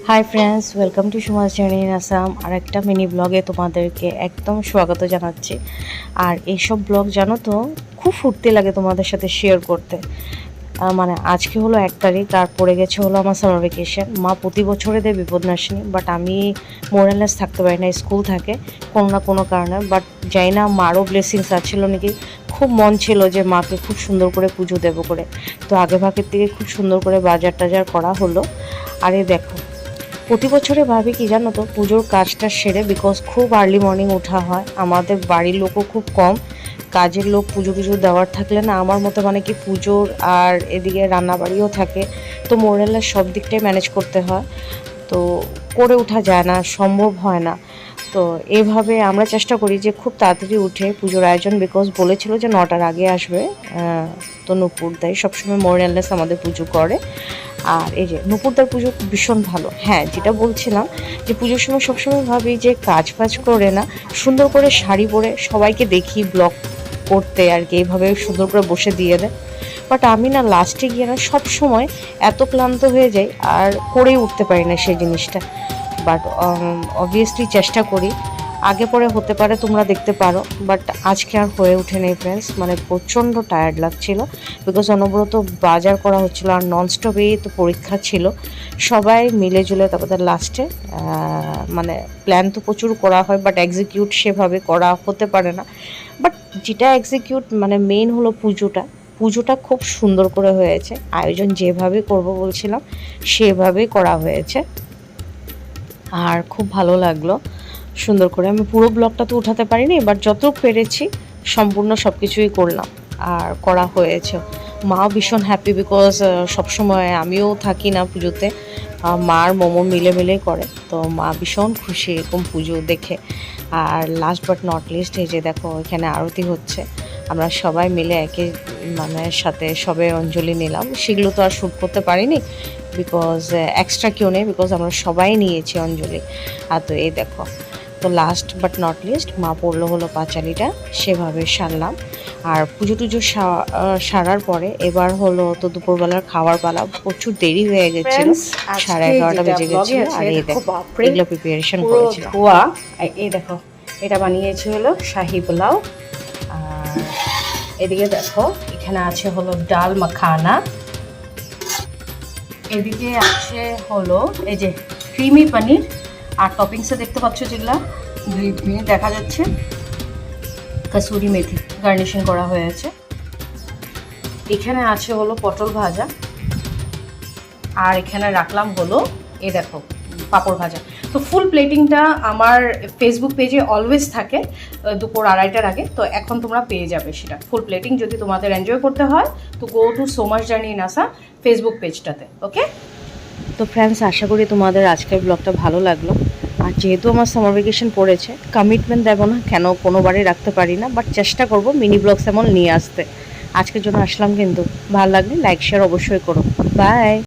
High friends, welcome to Suma's journey in Assam. আর একটা mini ব্লগে তোমাদেরকে একদম স্বাগত জানাচ্ছি। আর এইসব ব্লগ জানো তো খুব ফুর্তি লাগে তোমাদের সাথে শেয়ার করতে। মানে আজকে হলো 1 তারিখ, আর পড়ে গেছে হলো আমার সামার ভ্যাকেশন। মা প্রতি বছরে দেয় বিপদনাশিনী, বাট আমি মোরালেস থাকতে পারি না, স্কুল থাকে কোনো না কোনো কারণে। বাট যাই না, মারও ব্লেসিংস আছিল নাকি, খুব মন ছিল যে মাকে খুব সুন্দর করে পুজো দেবো করে। তো আগে ভাগের থেকে খুব সুন্দর করে বাজার টাজার করা হলো। আর এই দেখো, প্রতি বছরে ভাবি কি জানো তো, পুজোর কাজটা সেরে, বিকজ খুব আর্লি মর্নিং ওঠা হয়, আমাদের বাড়ির লোকও খুব কম, কাজের লোক পুজো পুজো দেওয়ার থাকলে না আমার মতো মানে কি পুজোর আর এদিকে রান্নাবাড়িও থাকে, তো মোরালে সব দিকটাই ম্যানেজ করতে হয়, তো করে ওঠা যায় না, সম্ভব হয় না। তো এভাবে আমরা চেষ্টা করি যে খুব তাড়াতাড়ি উঠে পুজোর আয়োজন, বিকজ বলেছিল যে 9টার আগে আসবে। তো নুপুর দেয় সবসময় মোরালেস আমাদের পুজো করে। আর এই যে নুপুরদার পুজো ভীষণ ভালো। হ্যাঁ, যেটা বলছিলাম যে পুজোর সময় সবসময় ভাবি যে কাজ ফাজ করে না, সুন্দর করে শাড়ি পরে সবাইকে দেখি ব্লগ করতে আর কি, এইভাবে সুন্দর করে বসে দিয়ে দেয়। বাট আমি না লাস্টে গিয়ে না সব সময় এত ক্লান্ত হয়ে যাই আর করেই উঠতে পারি না সেই জিনিসটা। বাট অবভিয়াসলি চেষ্টা করি, আগে পরে হতে পারে তোমরা দেখতে পারো, বাট আজকে আর হয়ে ওঠে নেই ফ্রেন্ডস। মানে প্রচণ্ড টায়ার্ড লাগছিল, বিকজ অনবরত বাজার করা হচ্ছিলো আর ননস্টপেই তো পরীক্ষা ছিল। সবাই মিলে জুলে তারপর লাস্টে মানে প্ল্যান তো প্রচুর করা হয়, বাট এক্সিকিউট সেভাবে করা হতে পারে না। বাট যেটা এক্সিকিউট মানে মেইন হলো পুজোটা খুব সুন্দর করে হয়েছে। আয়োজন যেভাবে করব বলছিলাম সেভাবেই করা হয়েছে, আর খুব ভালো লাগলো সুন্দর করে। আমি পুরো ব্লগটা তো উঠাতে পারিনি, বাট যত পেরেছি সম্পূর্ণ সব কিছুই করলাম আর করা হয়েছে। মাও ভীষণ হ্যাপি, বিকজ সবসময় আমিও থাকি না পুজোতে, মা আর মোমো মিলে মিলেই করে, তো মা ভীষণ খুশি এরকম পুজো দেখে। আর লাস্ট বাট নট লিস্ট, এই যে দেখো এখানে আরতি হচ্ছে, আমরা সবাই মিলে একে মানে সাথে সবে অঞ্জলি নিলাম। সেগুলো তো আর শ্যুট করতে পারিনি, বিকজ এক্সট্রা কেউ নেই, বিকজ আমরা সবাই নিয়েছি অঞ্জলি। আর তো এই দেখো, তো লাস্ট বাট নট লিস্ট মা পড়লো হলো পাঁচালিটা, সেভাবে সারলাম। আর পুজো টুজো সারার পরে এবার হলো তো দুপুরবেলার খাওয়ার পালা। প্রচুর দেরি হয়ে গেছিল, 11:30 বেজে গেছিল। আর এই দেখো এগুলো প্রিপারেশন করেছিল। এই দেখো, এটা বানিয়েছি হলো শাহি পোলাও। আর এদিকে দেখো এখানে আছে হলো ডাল মাখানা, এদিকে আছে হলো এই যে ক্রিমি পনির, আর টপিংসে দেখতে পাচ্ছ যেগুলা দেখা যাচ্ছে কাসুরি মেথি গার্নিশিং করা হয়েছে। এখানে আছে হলো পটল ভাজা, আর এখানে রাখলাম হলো এই দেখো পাঁপড় ভাজা। তো ফুল প্লেটিংটা আমার ফেসবুক পেজে অলওয়েজ থাকে দুপুর 2:30টার আগে, তো এখন তোমরা পেয়ে যাবে সেটা ফুল প্লেটিং। যদি তোমাদের এনজয় করতে হয় তো go to Soma's journey in Assam Facebook পেজটাতে, ওকে? তো ফ্রেন্ডস, আশা করি তোমাদের আজকের ব্লগটা ভালো লাগলো। আর যেহেতু আমার সামার ভ্যাকেশন পড়েছে, কমিটমেন্ট দেবো না কেন কোনোবারই রাখতে পারি না, বাট চেষ্টা করব মিনি ব্লগস এমন নিয়ে আসতে। আজকের জন্য আসলাম, কিন্তু ভালো লাগলে লাইক শেয়ার অবশ্যই করো। বাই।